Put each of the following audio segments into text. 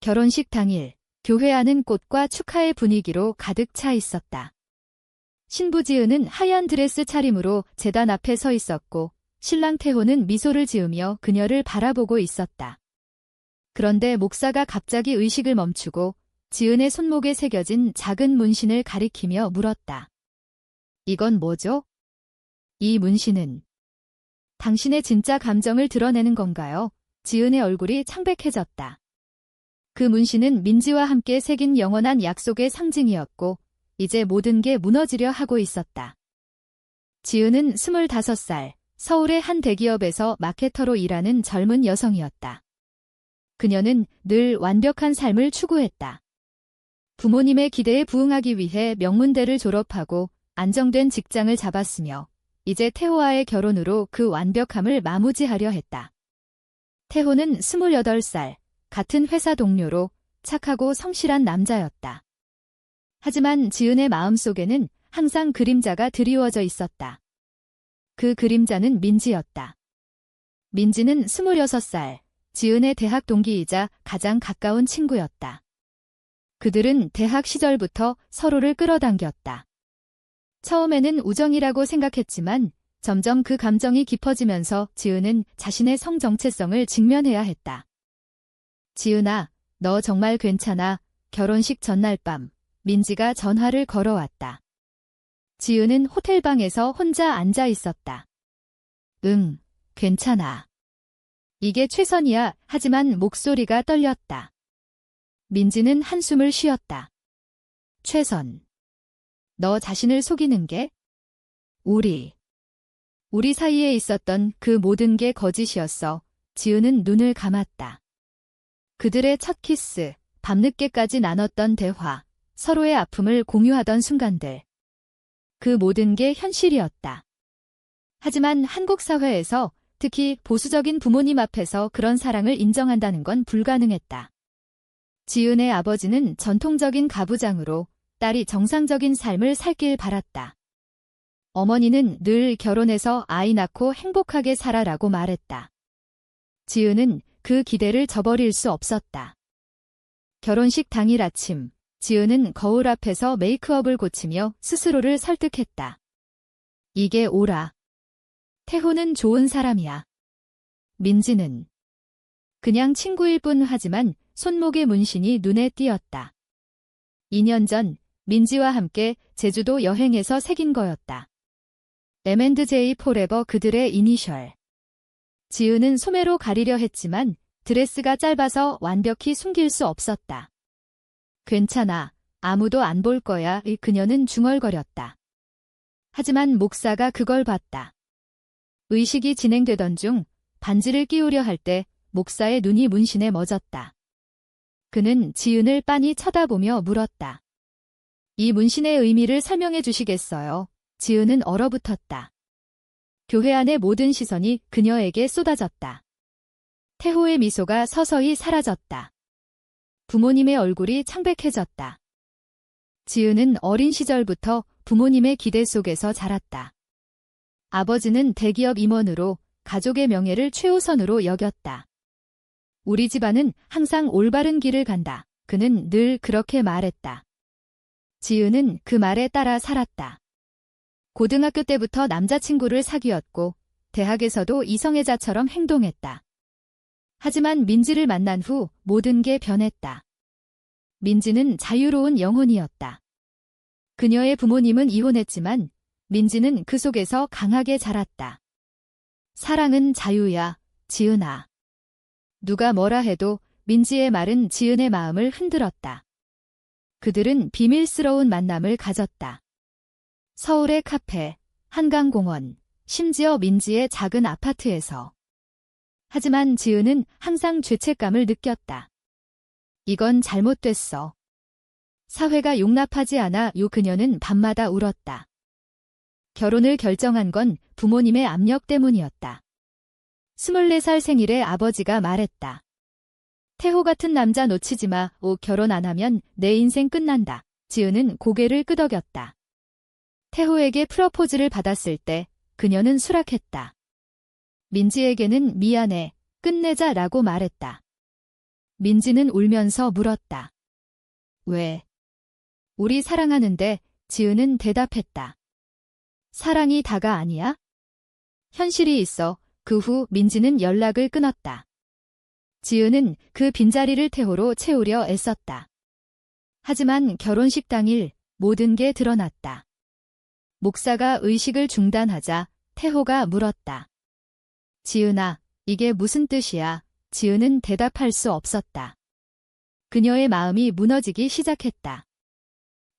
결혼식 당일, 교회 안은 꽃과 축하의 분위기로 가득 차 있었다. 신부 지은은 하얀 드레스 차림으로 제단 앞에 서 있었고, 신랑 태호는 미소를 지으며 그녀를 바라보고 있었다. 그런데 목사가 갑자기 의식을 멈추고 지은의 손목에 새겨진 작은 문신을 가리키며 물었다. 이건 뭐죠? 이 문신은 당신의 진짜 감정을 드러내는 건가요? 지은의 얼굴이 창백해졌다. 그 문신은 민지와 함께 새긴 영원한 약속의 상징이었고 이제 모든 게 무너지려 하고 있었다. 지은은 25살, 서울의 한 대기업에서 마케터로 일하는 젊은 여성이었다. 그녀는 늘 완벽한 삶을 추구했다. 부모님의 기대에 부응하기 위해 명문대를 졸업하고 안정된 직장을 잡았으며 이제 태호와의 결혼으로 그 완벽함을 마무지하려 했다. 태호는 28살, 같은 회사 동료로 착하고 성실한 남자였다. 하지만 지은의 마음속에는 항상 그림자가 드리워져 있었다. 그 그림자는 민지였다. 민지는 26살, 지은의 대학 동기이자 가장 가까운 친구였다. 그들은 대학 시절부터 서로를 끌어당겼다. 처음에는 우정이라고 생각했지만 점점 그 감정이 깊어지면서 지은은 자신의 성 정체성을 직면해야 했다. 지은아, 너 정말 괜찮아? 결혼식 전날 밤, 민지가 전화를 걸어왔다. 지은은 호텔방에서 혼자 앉아 있었다. 응, 괜찮아. 이게 최선이야. 하지만 목소리가 떨렸다. 민지는 한숨을 쉬었다. 최선. 너 자신을 속이는 게? 우리 사이에 있었던 그 모든 게 거짓이었어. 지은은 눈을 감았다. 그들의 첫 키스, 밤늦게까지 나눴던 대화, 서로의 아픔을 공유하던 순간들. 그 모든 게 현실이었다. 하지만 한국 사회에서 특히 보수적인 부모님 앞에서 그런 사랑을 인정한다는 건 불가능했다. 지은의 아버지는 전통적인 가부장으로 딸이 정상적인 삶을 살길 바랐다. 어머니는 늘 결혼해서 아이 낳고 행복하게 살아라고 말했다. 지은은 그 기대를 저버릴 수 없었다. 결혼식 당일 아침, 지은은 거울 앞에서 메이크업을 고치며 스스로를 설득했다. 이게 옳아. 태호는 좋은 사람이야. 민지는 그냥 친구일 뿐. 하지만 손목의 문신이 눈에 띄었다. 2년 전 민지와 함께 제주도 여행에서 새긴 거였다. M&J 포레버, 그들의 이니셜. 지은은 소매로 가리려 했지만 드레스가 짧아서 완벽히 숨길 수 없었다. 괜찮아. 아무도 안 볼 거야. 그녀는 중얼거렸다. 하지만 목사가 그걸 봤다. 의식이 진행되던 중 반지를 끼우려 할 때 목사의 눈이 문신에 멎었다. 그는 지은을 빤히 쳐다보며 물었다. 이 문신의 의미를 설명해 주시겠어요? 지은은 얼어붙었다. 교회 안의 모든 시선이 그녀에게 쏟아졌다. 태호의 미소가 서서히 사라졌다. 부모님의 얼굴이 창백해졌다. 지은은 어린 시절부터 부모님의 기대 속에서 자랐다. 아버지는 대기업 임원으로 가족의 명예를 최우선으로 여겼다. 우리 집안은 항상 올바른 길을 간다. 그는 늘 그렇게 말했다. 지은은 그 말에 따라 살았다. 고등학교 때부터 남자친구를 사귀었고 대학에서도 이성애자처럼 행동했다. 하지만 민지를 만난 후 모든 게 변했다. 민지는 자유로운 영혼이었다. 그녀의 부모님은 이혼했지만 민지는 그 속에서 강하게 자랐다. 사랑은 자유야, 지은아. 누가 뭐라 해도 민지의 말은 지은의 마음을 흔들었다. 그들은 비밀스러운 만남을 가졌다. 서울의 카페, 한강공원, 심지어 민지의 작은 아파트에서. 하지만 지은은 항상 죄책감을 느꼈다. 이건 잘못됐어. 사회가 용납하지 않아. 그녀는 밤마다 울었다. 결혼을 결정한 건 부모님의 압력 때문이었다. 24살 생일에 아버지가 말했다. 태호 같은 남자 놓치지 마. 결혼 안 하면 내 인생 끝난다. 지은은 고개를 끄덕였다. 태호에게 프러포즈를 받았을 때 그녀는 수락했다. 민지에게는 미안해, 끝내자라고 말했다. 민지는 울면서 물었다. 왜? 우리 사랑하는데 지은은 대답했다. 사랑이 다가 아니야? 현실이 있어. 그 후 민지는 연락을 끊었다. 지은은 그 빈자리를 태호로 채우려 애썼다. 하지만 결혼식 당일 모든 게 드러났다. 목사가 의식을 중단하자 태호가 물었다. 지은아, 이게 무슨 뜻이야? 지은은 대답할 수 없었다. 그녀의 마음이 무너지기 시작했다.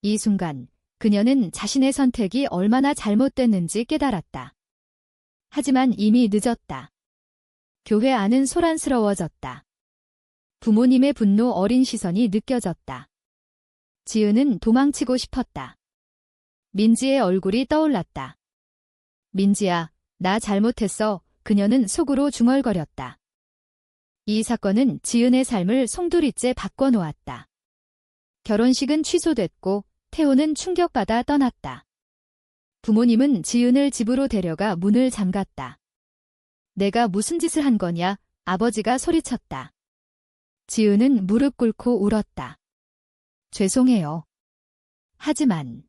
이 순간 그녀는 자신의 선택이 얼마나 잘못됐는지 깨달았다. 하지만 이미 늦었다. 교회 안은 소란스러워졌다. 부모님의 분노 어린 시선이 느껴졌다. 지은은 도망치고 싶었다. 민지의 얼굴이 떠올랐다. 민지야, 나 잘못했어. 그녀는 속으로 중얼거렸다. 이 사건은 지은의 삶을 송두리째 바꿔놓았다. 결혼식은 취소됐고 태호는 충격받아 떠났다. 부모님은 지은을 집으로 데려가 문을 잠갔다. 내가 무슨 짓을 한 거냐? 아버지가 소리쳤다. 지은은 무릎 꿇고 울었다. 죄송해요. 하지만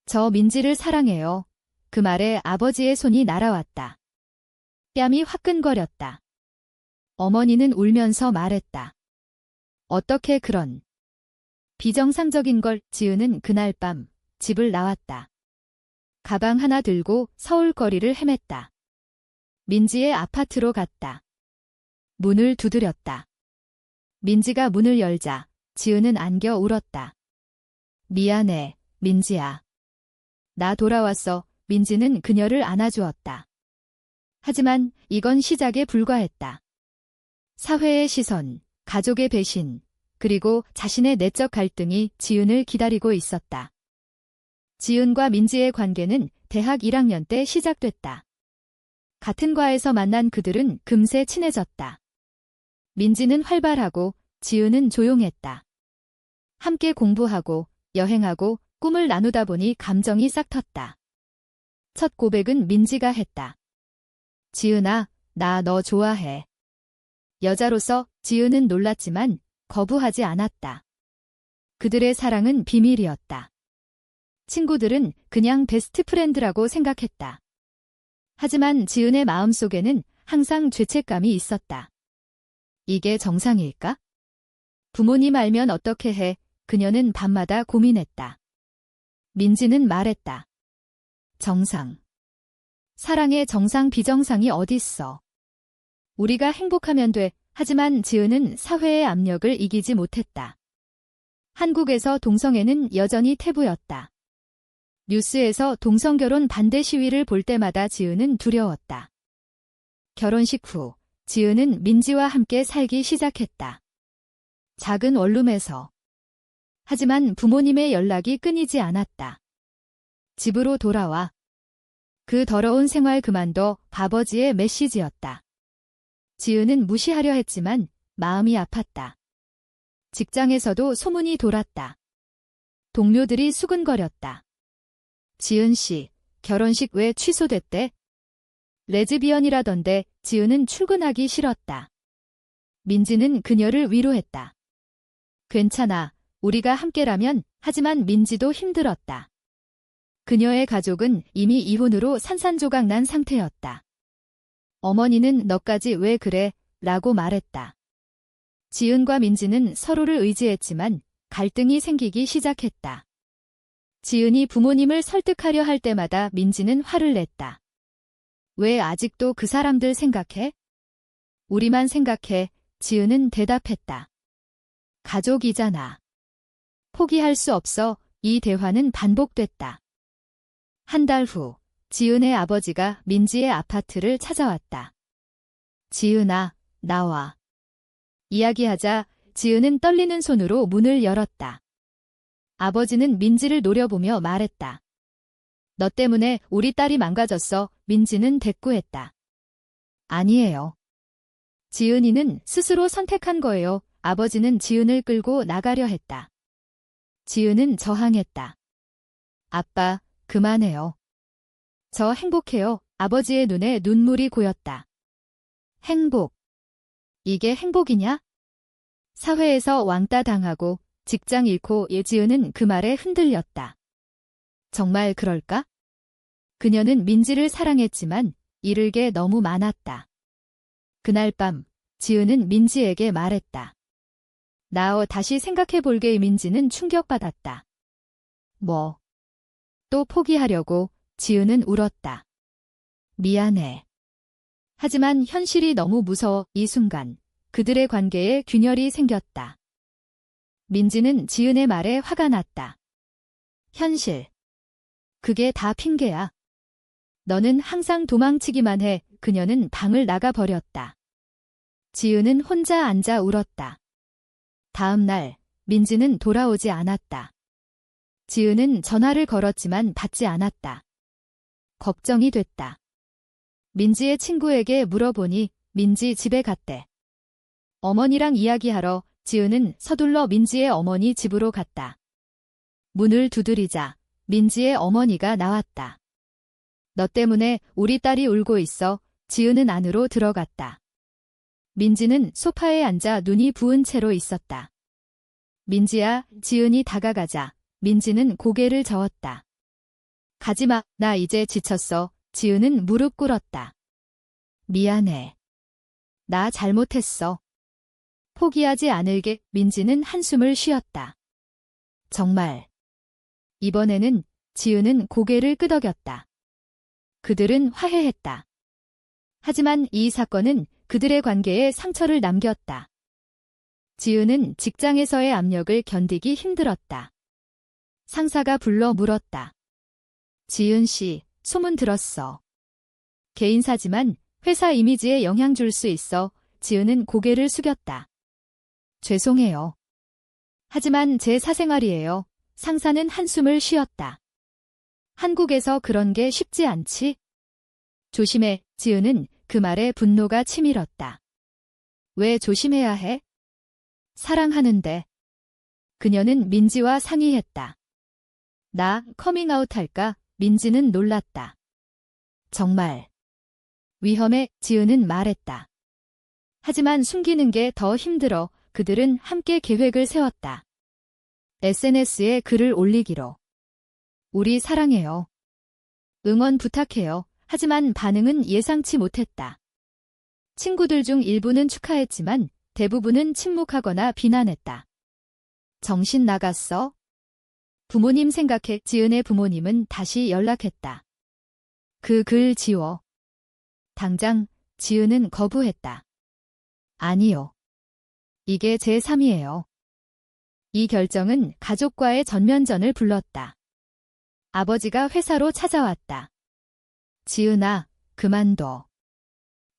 저 민지를 사랑해요. 그 말에 아버지의 손이 날아왔다. 뺨이 화끈거렸다. 어머니는 울면서 말했다. 어떻게 그런 비정상적인 걸. 지은은 그날 밤 집을 나왔다. 가방 하나 들고 서울 거리를 헤맸다. 민지의 아파트로 갔다. 문을 두드렸다. 민지가 문을 열자 지은은 안겨 울었다. 미안해, 민지야. 나 돌아왔어. 민지는 그녀를 안아주었다. 하지만 이건 시작에 불과했다. 사회의 시선, 가족의 배신, 그리고 자신의 내적 갈등이 지은을 기다리고 있었다. 지은과 민지의 관계는 대학 1학년 때 시작됐다. 같은 과에서 만난 그들은 금세 친해졌다. 민지는 활발하고 지은은 조용했다. 함께 공부하고 여행하고 꿈을 나누다 보니 감정이 싹 텄다. 첫 고백은 민지가 했다. 지은아, 나 너 좋아해. 여자로서 지은은 놀랐지만 거부하지 않았다. 그들의 사랑은 비밀이었다. 친구들은 그냥 베스트 프렌드라고 생각했다. 하지만 지은의 마음속에는 항상 죄책감이 있었다. 이게 정상일까? 부모님 알면 어떻게 해? 그녀는 밤마다 고민했다. 민지는 말했다. 정상. 사랑의 정상 비정상이 어딨어. 우리가 행복하면 돼. 하지만 지은은 사회의 압력을 이기지 못했다. 한국에서 동성애는 여전히 태부였다. 뉴스에서 동성결혼 반대 시위를 볼 때마다 지은은 두려웠다. 결혼식 후 지은은 민지와 함께 살기 시작했다. 작은 원룸에서. 하지만 부모님의 연락이 끊이지 않았다. 집으로 돌아와. 그 더러운 생활 그만둬. 아버지의 메시지였다. 지은은 무시하려 했지만 마음이 아팠다. 직장에서도 소문이 돌았다. 동료들이 수근거렸다. 지은 씨, 결혼식 왜 취소됐대? 레즈비언이라던데. 지은은 출근하기 싫었다. 민지는 그녀를 위로했다. 괜찮아, 우리가 함께라면. 하지만 민지도 힘들었다. 그녀의 가족은 이미 이혼으로 산산조각 난 상태였다. 어머니는 너까지 왜 그래? 라고 말했다. 지은과 민지는 서로를 의지했지만 갈등이 생기기 시작했다. 지은이 부모님을 설득하려 할 때마다 민지는 화를 냈다. 왜 아직도 그 사람들 생각해? 우리만 생각해. 지은은 대답했다. 가족이잖아. 포기할 수 없어. 이 대화는 반복됐다. 한 달 후, 지은의 아버지가 민지의 아파트를 찾아왔다. 지은아, 나와. 이야기하자 지은은 떨리는 손으로 문을 열었다. 아버지는 민지를 노려보며 말했다. 너 때문에 우리 딸이 망가졌어. 민지는 대꾸했다. 아니에요. 지은이는 스스로 선택한 거예요. 아버지는 지은을 끌고 나가려 했다. 지은은 저항했다. 아빠, 그만해요. 저 행복해요. 아버지의 눈에 눈물이 고였다. 행복. 이게 행복이냐? 사회에서 왕따 당하고 직장 잃고 지은은 그 말에 흔들렸다. 정말 그럴까? 그녀는 민지를 사랑했지만 잃을 게 너무 많았다. 그날 밤 지은은 민지에게 말했다. 나 다시 생각해볼게. 민지는 충격받았다. 뭐? 또 포기하려고 지은은 울었다. 미안해. 하지만 현실이 너무 무서워. 이 순간 그들의 관계에 균열이 생겼다. 민지는 지은의 말에 화가 났다. 현실. 그게 다 핑계야. 너는 항상 도망치기만 해. 그녀는 방을 나가버렸다. 지은은 혼자 앉아 울었다. 다음 날 민지는 돌아오지 않았다. 지은은 전화를 걸었지만 받지 않았다. 걱정이 됐다. 민지의 친구에게 물어보니 민지 집에 갔대. 어머니랑 이야기하러 지은은 서둘러 민지의 어머니 집으로 갔다. 문을 두드리자 민지의 어머니가 나왔다. 너 때문에 우리 딸이 울고 있어. 지은은 안으로 들어갔다. 민지는 소파에 앉아 눈이 부은 채로 있었다. 민지야. 지은이 다가가자 민지는 고개를 저었다. 가지마. 나 이제 지쳤어. 지은은 무릎 꿇었다. 미안해. 나 잘못했어. 포기하지 않을게. 민지는 한숨을 쉬었다. 정말. 이번에는 지은은 고개를 끄덕였다. 그들은 화해했다. 하지만 이 사건은 그들의 관계에 상처를 남겼다. 지은은 직장에서의 압력을 견디기 힘들었다. 상사가 불러 물었다. 지은 씨, 소문 들었어. 개인사지만 회사 이미지에 영향 줄 수 있어. 지은은 고개를 숙였다. 죄송해요. 하지만 제 사생활이에요. 상사는 한숨을 쉬었다. 한국에서 그런 게 쉽지 않지? 조심해. 지은은 그 말에 분노가 치밀었다. 왜 조심해야 해? 사랑하는데. 그녀는 민지와 상의했다. 나 커밍아웃 할까? 민지는 놀랐다. 정말. 위험해. 지은은 말했다. 하지만 숨기는 게 더 힘들어. 그들은 함께 계획을 세웠다. SNS에 글을 올리기로. 우리 사랑해요. 응원 부탁해요. 하지만 반응은 예상치 못했다. 친구들 중 일부는 축하했지만 대부분은 침묵하거나 비난했다. 정신 나갔어? 부모님 생각해. 지은의 부모님은 다시 연락했다. 그 글 지워. 당장. 지은은 거부했다. 아니요. 이게 제 3이에요. 이 결정은 가족과의 전면전을 불렀다. 아버지가 회사로 찾아왔다. 지은아, 그만둬.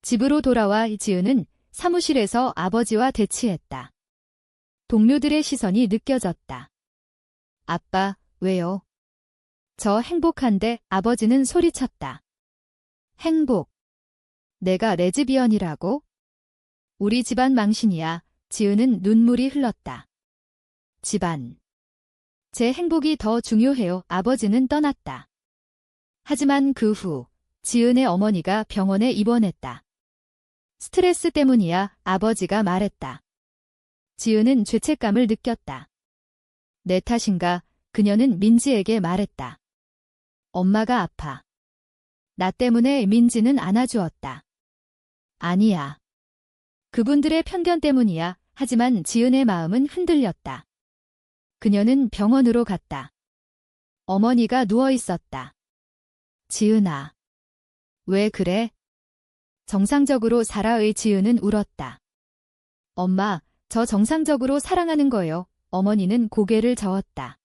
집으로 돌아와 지은은 사무실에서 아버지와 대치했다. 동료들의 시선이 느껴졌다. 아빠, 왜요? 저 행복한데. 아버지는 소리쳤다. 행복. 내가 레즈비언이라고? 우리 집안 망신이야. 지은은 눈물이 흘렀다. 집안. 제 행복이 더 중요해요. 아버지는 떠났다. 하지만 그 후 지은의 어머니가 병원에 입원했다. 스트레스 때문이야. 아버지가 말했다. 지은은 죄책감을 느꼈다. 내 탓인가? 그녀는 민지에게 말했다. 엄마가 아파. 나 때문에. 민지는 안아주었다. 아니야. 그분들의 편견 때문이야. 하지만 지은의 마음은 흔들렸다. 그녀는 병원으로 갔다. 어머니가 누워 있었다. 지은아. 왜 그래? 정상적으로 살아의 지은은 울었다. 엄마, 저 정상적으로 사랑하는 거요. 어머니는 고개를 저었다.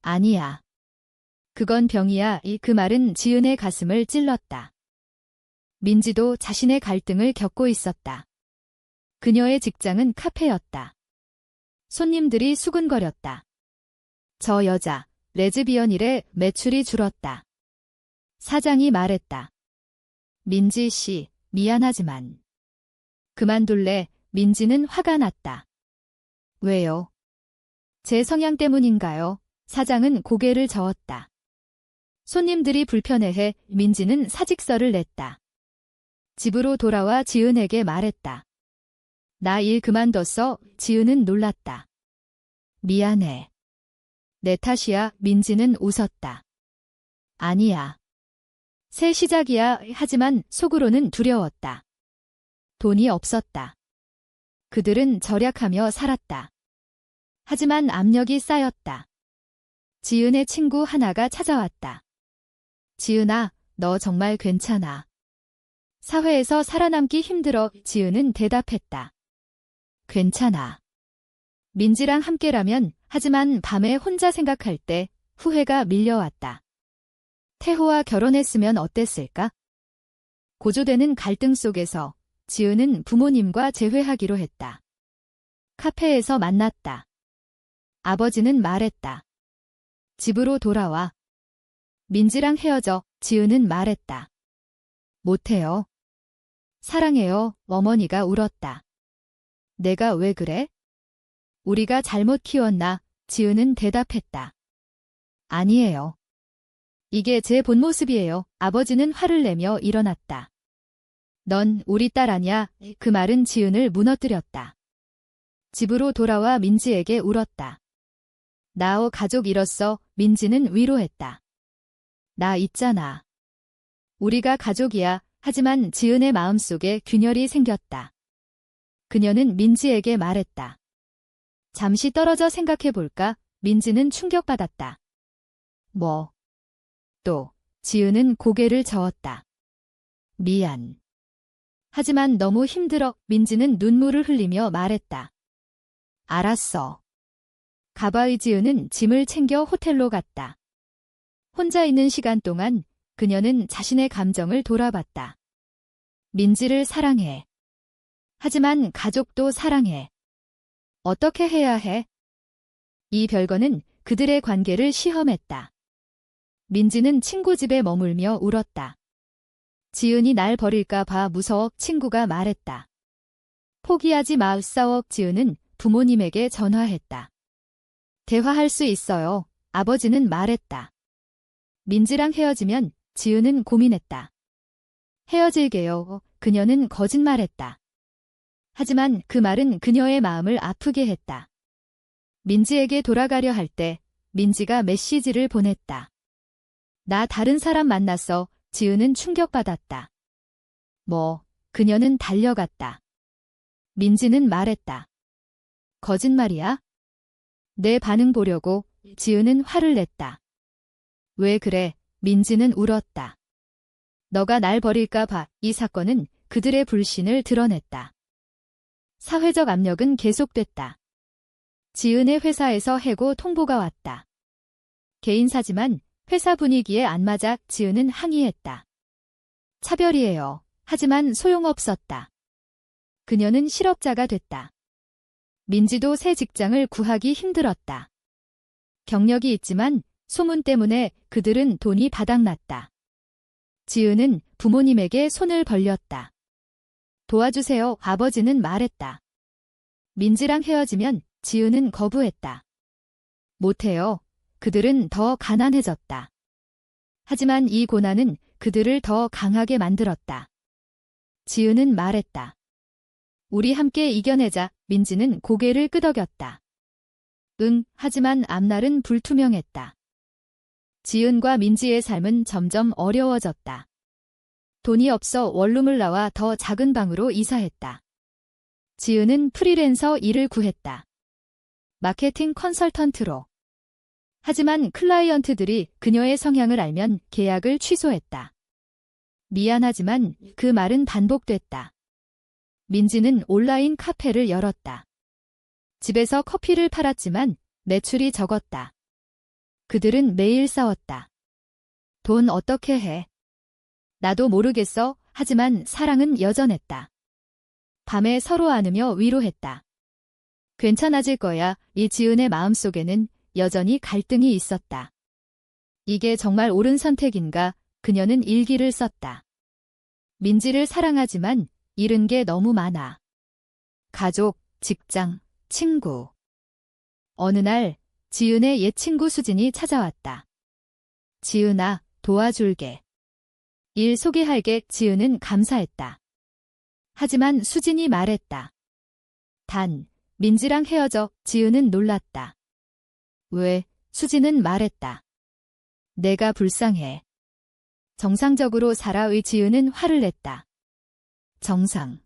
아니야. 그건 병이야. 그 말은 지은의 가슴을 찔렀다. 민지도 자신의 갈등을 겪고 있었다. 그녀의 직장은 카페였다. 손님들이 수군거렸다. 저 여자, 레즈비언이래. 매출이 줄었다. 사장이 말했다. 민지 씨, 미안하지만. 그만둘래. 민지는 화가 났다. 왜요? 제 성향 때문인가요? 사장은 고개를 저었다. 손님들이 불편해해. 민지는 사직서를 냈다. 집으로 돌아와 지은에게 말했다. 나 일 그만뒀어. 지은은 놀랐다. 미안해. 내 탓이야. 민지는 웃었다. 아니야. 새 시작이야. 하지만 속으로는 두려웠다. 돈이 없었다. 그들은 절약하며 살았다. 하지만 압력이 쌓였다. 지은의 친구 하나가 찾아왔다. 지은아, 너 정말 괜찮아. 사회에서 살아남기 힘들어. 지은은 대답했다. 괜찮아. 민지랑 함께라면, 하지만 밤에 혼자 생각할 때 후회가 밀려왔다. 태호와 결혼했으면 어땠을까? 고조되는 갈등 속에서 지은은 부모님과 재회하기로 했다. 카페에서 만났다. 아버지는 말했다. 집으로 돌아와. 민지랑 헤어져. 지은은 말했다. 못해요. 사랑해요. 어머니가 울었다. 내가 왜 그래? 우리가 잘못 키웠나? 지은은 대답했다. 아니에요. 이게 제 본 모습이에요. 아버지는 화를 내며 일어났다. 넌 우리 딸 아냐? 그 말은 지은을 무너뜨렸다. 집으로 돌아와 민지에게 울었다. 나오 가족 잃었어. 민지는 위로했다. 나 있잖아. 우리가 가족이야. 하지만 지은의 마음속에 균열이 생겼다. 그녀는 민지에게 말했다. 잠시 떨어져 생각해볼까? 민지는 충격받았다. 뭐? 또, 지은은 고개를 저었다. 미안. 하지만 너무 힘들어. 민지는 눈물을 흘리며 말했다. 알았어. 가바의 지은은 짐을 챙겨 호텔로 갔다. 혼자 있는 시간 동안 그녀는 자신의 감정을 돌아봤다. 민지를 사랑해. 하지만 가족도 사랑해. 어떻게 해야 해? 이 별거는 그들의 관계를 시험했다. 민지는 친구 집에 머물며 울었다. 지은이 날 버릴까 봐 무서워. 친구가 말했다. 포기하지 마. 싸워. 지은은 부모님에게 전화했다. 대화할 수 있어요. 아버지는 말했다. 민지랑 헤어지면 지은은 고민했다. 헤어질게요. 그녀는 거짓말했다. 하지만 그 말은 그녀의 마음을 아프게 했다. 민지에게 돌아가려 할 때 민지가 메시지를 보냈다. 나 다른 사람 만났어. 지은은 충격받았다. 뭐, 그녀는 달려갔다. 민지는 말했다. 거짓말이야? 내 반응 보려고. 지은은 화를 냈다. 왜 그래? 민지는 울었다. 너가 날 버릴까 봐. 이 사건은 그들의 불신을 드러냈다. 사회적 압력은 계속됐다. 지은의 회사에서 해고 통보가 왔다. 개인사지만 회사 분위기에 안 맞아. 지은은 항의했다. 차별이에요. 하지만 소용없었다. 그녀는 실업자가 됐다. 민지도 새 직장을 구하기 힘들었다. 경력이 있지만 소문 때문에 그들은 돈이 바닥났다. 지은은 부모님에게 손을 벌렸다. 도와주세요. 아버지는 말했다. 민지랑 헤어지면 지은은 거부했다. 못해요. 그들은 더 가난해졌다. 하지만 이 고난은 그들을 더 강하게 만들었다. 지은은 말했다. 우리 함께 이겨내자. 민지는 고개를 끄덕였다. 응, 하지만 앞날은 불투명했다. 지은과 민지의 삶은 점점 어려워졌다. 돈이 없어 원룸을 나와 더 작은 방으로 이사했다. 지은은 프리랜서 일을 구했다. 마케팅 컨설턴트로. 하지만 클라이언트들이 그녀의 성향을 알면 계약을 취소했다. 미안하지만 그 말은 반복됐다. 민지는 온라인 카페를 열었다. 집에서 커피를 팔았지만 매출이 적었다. 그들은 매일 싸웠다. 돈 어떻게 해? 나도 모르겠어. 하지만 사랑은 여전했다. 밤에 서로 안으며 위로했다. 괜찮아질 거야. 이 지은의 마음속에는 여전히 갈등이 있었다. 이게 정말 옳은 선택인가? 그녀는 일기를 썼다. 민지를 사랑하지만 잃은 게 너무 많아. 가족, 직장, 친구. 어느 날 지은의 옛 친구 수진이 찾아왔다. 지은아, 도와줄게. 일 소개할게. 지은은 감사했다. 하지만 수진이 말했다. 단, 민지랑 헤어져 지은은 놀랐다. 왜? 수지는 말했다. 내가 불쌍해. 정상적으로 살아의 지은은 화를 냈다. 정상.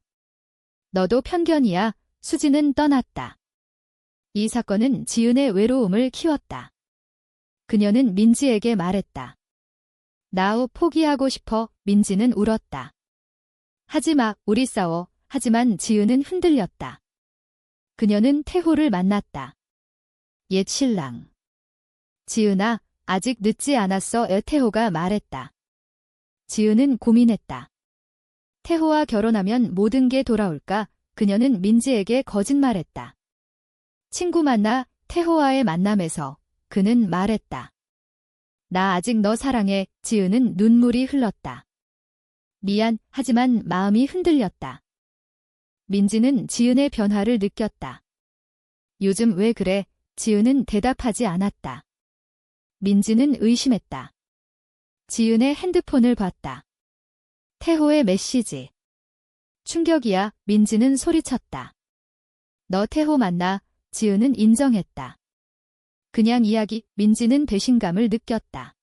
너도 편견이야. 수지는 떠났다. 이 사건은 지은의 외로움을 키웠다. 그녀는 민지에게 말했다. 나 포기하고 싶어. 민지는 울었다. 하지마, 우리 싸워. 하지만 지은은 흔들렸다. 그녀는 태호를 만났다. 옛 신랑. 지은아, 아직 늦지 않았어. 태호가 말했다. 지은은 고민했다. 태호와 결혼하면 모든 게 돌아올까? 그녀는 민지에게 거짓말했다. 친구 만나 태호와의 만남에서 그는 말했다. 나 아직 너 사랑해. 지은은 눈물이 흘렀다. 미안, 하지만 마음이 흔들렸다. 민지는 지은의 변화를 느꼈다. 요즘 왜 그래? 지은은 대답하지 않았다. 민지는 의심했다. 지은의 핸드폰을 봤다. 태호의 메시지. 충격이야. 민지는 소리쳤다. 너 태호 만나. 지은은 인정했다. 그냥 이야기. 민지는 배신감을 느꼈다.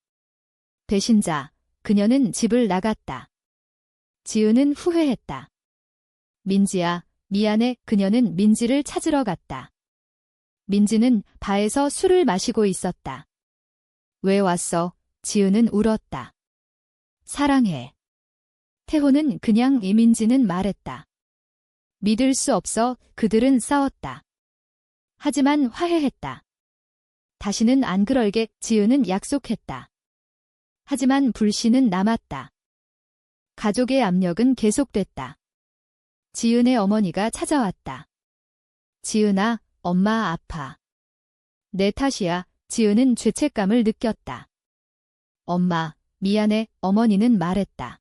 배신자. 그녀는 집을 나갔다. 지은은 후회했다. 민지야, 미안해. 그녀는 민지를 찾으러 갔다. 민지는 바에서 술을 마시고 있었다. 왜 왔어? 지은은 울었다. 사랑해. 태호는 그냥 민지는 말했다. 믿을 수 없어. 그들은 싸웠다. 하지만 화해했다. 다시는 안 그럴게. 지은은 약속했다. 하지만 불신은 남았다. 가족의 압력은 계속됐다. 지은의 어머니가 찾아왔다. 지은아, 엄마 아파. 내 탓이야. 지은은 죄책감을 느꼈다. 엄마, 미안해. 어머니는 말했다.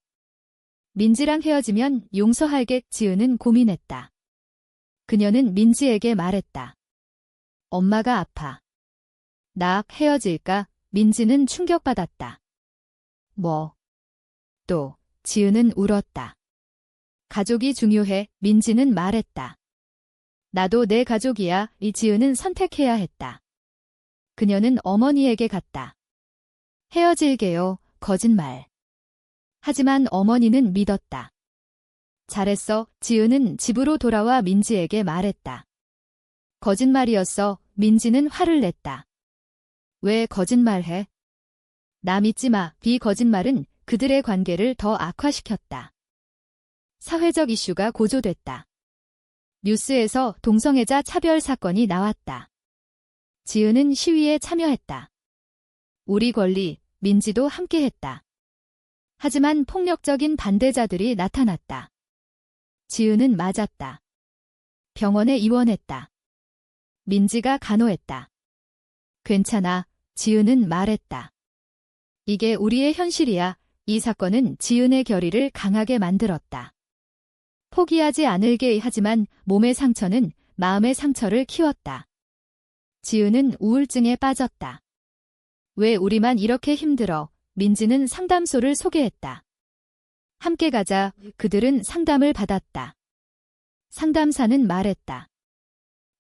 민지랑 헤어지면 용서할게. 지은은 고민했다. 그녀는 민지에게 말했다. 엄마가 아파. 나 헤어질까? 민지는 충격받았다. 뭐? 또, 지은은 울었다. 가족이 중요해. 민지는 말했다. 나도 내 가족이야. 이 지은은 선택해야 했다. 그녀는 어머니에게 갔다. 헤어질게요. 거짓말. 하지만 어머니는 믿었다. 잘했어. 지은은 집으로 돌아와 민지에게 말했다. 거짓말이었어. 민지는 화를 냈다. 왜 거짓말해? 나 믿지 마. 비거짓말은 그들의 관계를 더 악화시켰다. 사회적 이슈가 고조됐다. 뉴스에서 동성애자 차별 사건이 나왔다. 지은은 시위에 참여했다. 우리 권리, 민지도 함께했다. 하지만 폭력적인 반대자들이 나타났다. 지은은 맞았다. 병원에 입원했다. 민지가 간호했다. 괜찮아. 지은은 말했다. 이게 우리의 현실이야. 이 사건은 지은의 결의를 강하게 만들었다. 포기하지 않을게. 하지만 몸의 상처는 마음의 상처를 키웠다. 지은은 우울증에 빠졌다. 왜 우리만 이렇게 힘들어? 민지는 상담소를 소개했다. 함께 가자. 그들은 상담을 받았다. 상담사는 말했다.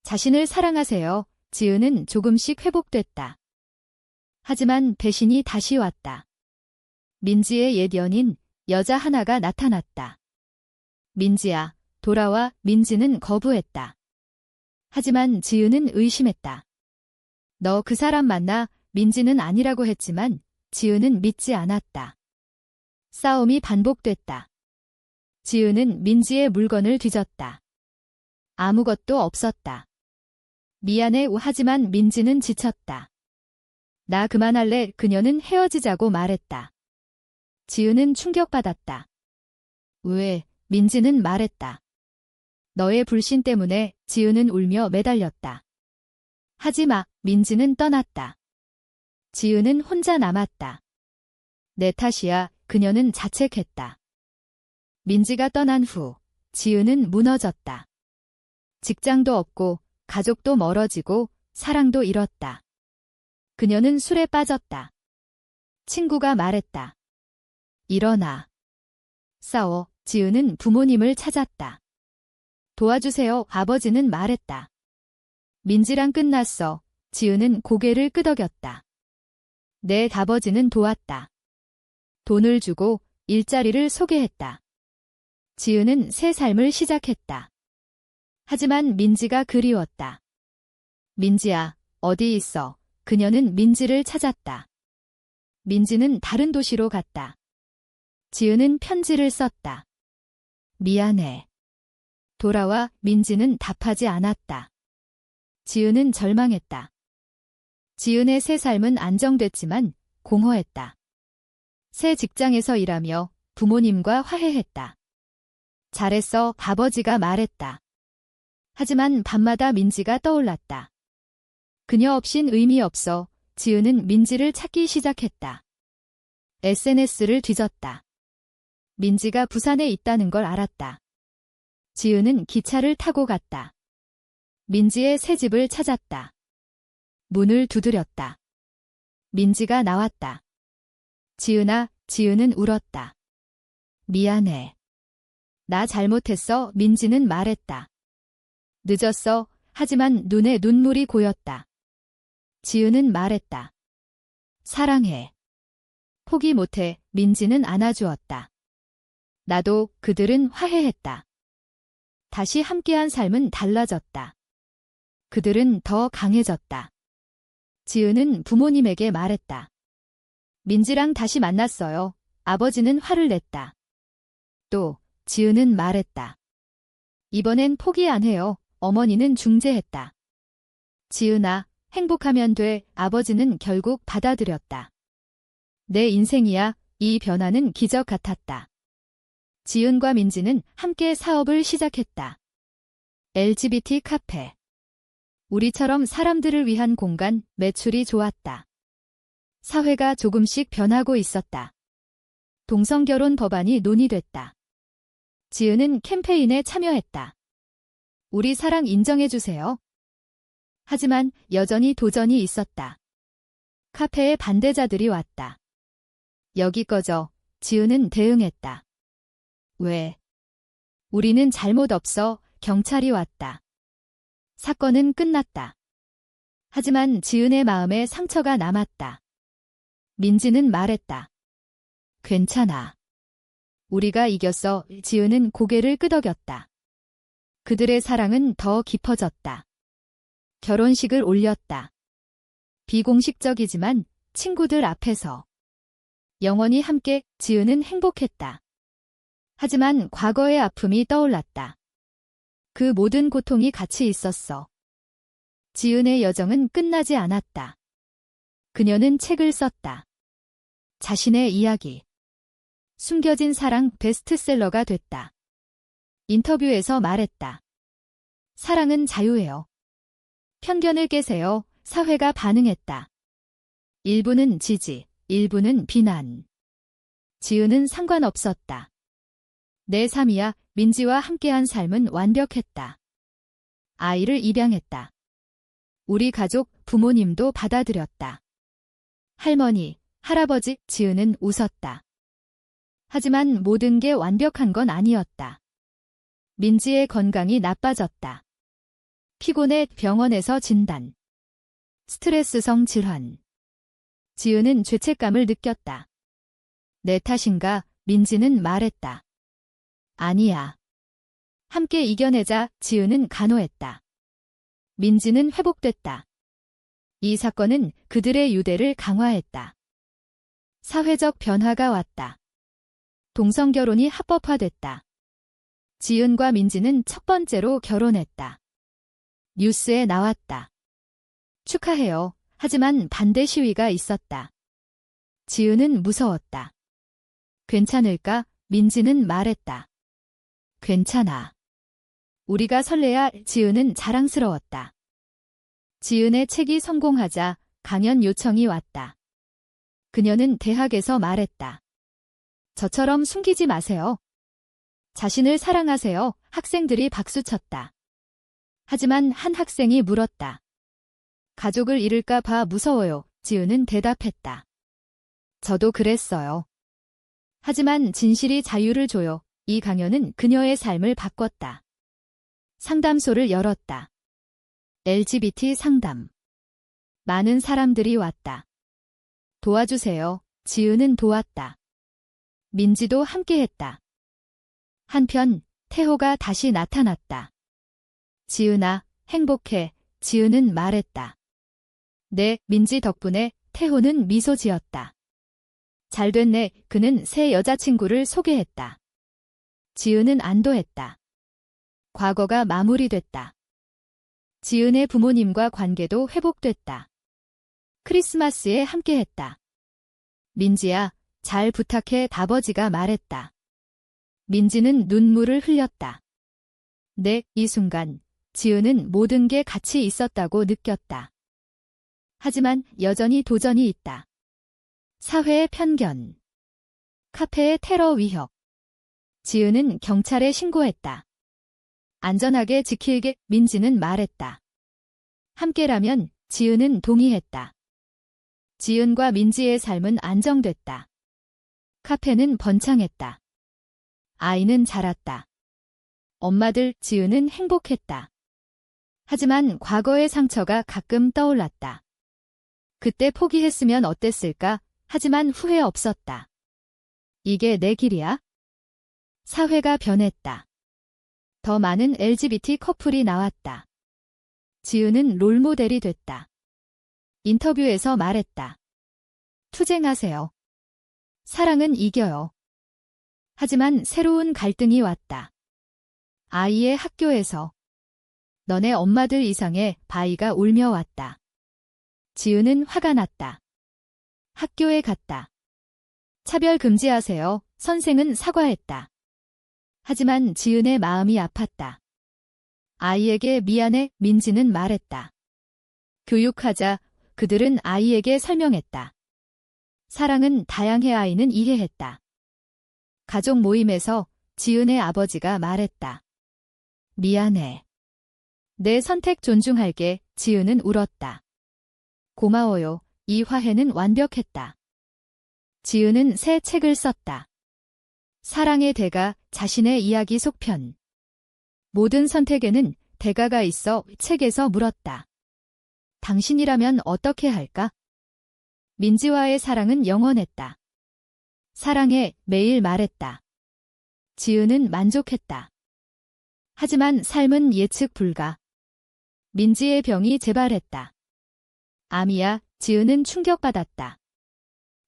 자신을 사랑하세요. 지은은 조금씩 회복됐다. 하지만 배신이 다시 왔다. 민지의 옛 연인, 여자 하나가 나타났다. 민지야, 돌아와. 민지는 거부했다. 하지만 지은은 의심했다. 너 그 사람 만나? 민지는 아니라고 했지만 지은은 믿지 않았다. 싸움이 반복됐다. 지은은 민지의 물건을 뒤졌다. 아무것도 없었다. 미안해. 하지만 민지는 지쳤다. 나 그만할래. 그녀는 헤어지자고 말했다. 지은은 충격받았다. 왜? 민지는 말했다. 너의 불신 때문에. 지은은 울며 매달렸다. 하지마. 민지는 떠났다. 지은은 혼자 남았다. 내 탓이야. 그녀는 자책했다. 민지가 떠난 후 지은은 무너졌다. 직장도 없고 가족도 멀어지고 사랑도 잃었다. 그녀는 술에 빠졌다. 친구가 말했다. 일어나. 싸워. 지은은 부모님을 찾았다. 도와주세요, 아버지는 말했다. 민지랑 끝났어. 지은은 고개를 끄덕였다. 내 아버지는 도왔다. 돈을 주고 일자리를 소개했다. 지은은 새 삶을 시작했다. 하지만 민지가 그리웠다. 민지야, 어디 있어? 그녀는 민지를 찾았다. 민지는 다른 도시로 갔다. 지은은 편지를 썼다. 미안해. 돌아와. 민지는 답하지 않았다. 지은은 절망했다. 지은의 새 삶은 안정됐지만 공허했다. 새 직장에서 일하며 부모님과 화해했다. 잘했어, 아버지가 말했다. 하지만 밤마다 민지가 떠올랐다. 그녀 없인 의미 없어. 지은은 민지를 찾기 시작했다. SNS를 뒤졌다. 민지가 부산에 있다는 걸 알았다. 지은은 기차를 타고 갔다. 민지의 새 집을 찾았다. 문을 두드렸다. 민지가 나왔다. 지은아. 지은은 울었다. 미안해. 나 잘못했어. 민지는 말했다. 늦었어. 하지만 눈에 눈물이 고였다. 지은은 말했다. 사랑해. 포기 못해. 민지는 안아주었다. 나도. 그들은 화해했다. 다시 함께한 삶은 달라졌다. 그들은 더 강해졌다. 지은은 부모님에게 말했다. 민지랑 다시 만났어요. 아버지는 화를 냈다. 또 지은은 말했다. 이번엔 포기 안 해요. 어머니는 중재했다. 지은아, 행복하면 돼. 아버지는 결국 받아들였다. 내 인생이야. 이 변화는 기적 같았다. 지은과 민지는 함께 사업을 시작했다. LGBT 카페. 우리처럼 사람들을 위한 공간. 매출이 좋았다. 사회가 조금씩 변하고 있었다. 동성결혼 법안이 논의됐다. 지은은 캠페인에 참여했다. 우리 사랑 인정해주세요. 하지만 여전히 도전이 있었다. 카페에 반대자들이 왔다. 여기 꺼져. 지은은 대응했다. 왜? 우리는 잘못 없어. 경찰이 왔다. 사건은 끝났다. 하지만 지은의 마음에 상처가 남았다. 민지는 말했다. 괜찮아. 우리가 이겼어. 지은은 고개를 끄덕였다. 그들의 사랑은 더 깊어졌다. 결혼식을 올렸다. 비공식적이지만 친구들 앞에서. 영원히 함께. 지은은 행복했다. 하지만 과거의 아픔이 떠올랐다. 그 모든 고통이 같이 있었어. 지은의 여정은 끝나지 않았다. 그녀는 책을 썼다. 자신의 이야기. 숨겨진 사랑. 베스트셀러가 됐다. 인터뷰에서 말했다. 사랑은 자유예요. 편견을 깨세요. 사회가 반응했다. 일부는 지지, 일부는 비난. 지은은 상관없었다. 내 삶이야. 민지와 함께한 삶은 완벽했다. 아이를 입양했다. 우리 가족, 부모님도 받아들였다. 할머니, 할아버지. 지은은 웃었다. 하지만 모든 게 완벽한 건 아니었다. 민지의 건강이 나빠졌다. 피곤해. 병원에서 진단. 스트레스성 질환. 지은은 죄책감을 느꼈다. 내 탓인가? 민지는 말했다. 아니야. 함께 이겨내자. 지은은 간호했다. 민지는 회복됐다. 이 사건은 그들의 유대를 강화했다. 사회적 변화가 왔다. 동성결혼이 합법화됐다. 지은과 민지는 첫 번째로 결혼했다. 뉴스에 나왔다. 축하해요. 하지만 반대 시위가 있었다. 지은은 무서웠다. 괜찮을까? 민지는 말했다. 괜찮아. 우리가 설레야. 지은은 자랑스러웠다. 지은의 책이 성공하자 강연 요청이 왔다. 그녀는 대학에서 말했다. 저처럼 숨기지 마세요. 자신을 사랑하세요. 학생들이 박수쳤다. 하지만 한 학생이 물었다. 가족을 잃을까 봐 무서워요. 지은은 대답했다. 저도 그랬어요. 하지만 진실이 자유를 줘요. 이 강연은 그녀의 삶을 바꿨다. 상담소를 열었다. LGBT 상담. 많은 사람들이 왔다. 도와주세요. 지은은 도왔다. 민지도 함께했다. 한편 태호가 다시 나타났다. 지은아, 행복해. 지은은 말했다. 네, 민지 덕분에. 태호는 미소 지었다. 잘 됐네. 그는 새 여자친구를 소개했다. 지은은 안도했다. 과거가 마무리됐다. 지은의 부모님과 관계도 회복됐다. 크리스마스에 함께했다. 민지야, 잘 부탁해. 아버지가 말했다. 민지는 눈물을 흘렸다. 네, 이 순간 지은은 모든 게 같이 있었다고 느꼈다. 하지만 여전히 도전이 있다. 사회의 편견, 카페의 테러 위협. 지은은 경찰에 신고했다. 안전하게 지킬게. 민지는 말했다. 함께라면. 지은은 동의했다. 지은과 민지의 삶은 안정됐다. 카페는 번창했다. 아이는 자랐다. 엄마들. 지은은 행복했다. 하지만 과거의 상처가 가끔 떠올랐다. 그때 포기했으면 어땠을까? 하지만 후회 없었다. 이게 내 길이야? 사회가 변했다. 더 많은 LGBT 커플이 나왔다. 지은은 롤모델이 됐다. 인터뷰에서 말했다. 투쟁하세요. 사랑은 이겨요. 하지만 새로운 갈등이 왔다. 아이의 학교에서. 너네 엄마들 이상의 바이가 울며 왔다. 지은은 화가 났다. 학교에 갔다. 차별 금지하세요. 선생은 사과했다. 하지만 지은의 마음이 아팠다. 아이에게 미안해. 민지는 말했다. 교육하자. 그들은 아이에게 설명했다. 사랑은 다양해. 아이는 이해했다. 가족 모임에서 지은의 아버지가 말했다. 미안해. 내 선택 존중할게. 지은은 울었다. 고마워요. 이 화해는 완벽했다. 지은은 새 책을 썼다. 사랑의 대가. 자신의 이야기 속편. 모든 선택에는 대가가 있어. 책에서 물었다. 당신이라면 어떻게 할까? 민지와의 사랑은 영원했다. 사랑해. 매일 말했다. 지은은 만족했다. 하지만 삶은 예측 불가. 민지의 병이 재발했다. 암이야. 지은은 충격받았다.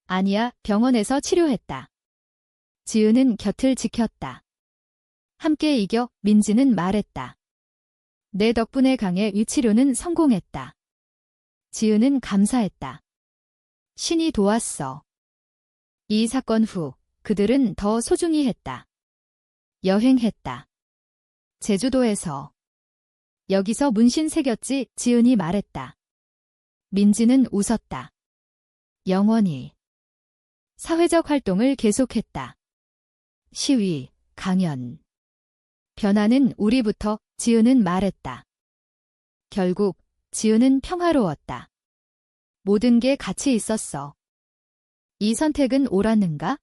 아니야. 병원에서 치료했다. 지은은 곁을 지켰다. 함께 이겨. 민지는 말했다. 내 덕분에 강해. 위치료는 성공했다. 지은은 감사했다. 신이 도왔어. 이 사건 후 그들은 더 소중히 했다. 여행했다. 제주도에서. 여기서 문신 새겼지. 지은이 말했다. 민지는 웃었다. 영원히. 사회적 활동을 계속했다. 시위, 강연. 변화는 우리부터. 지은은 말했다. 결국 지은은 평화로웠다. 모든 게 같이 있었어. 이 선택은 옳았는가?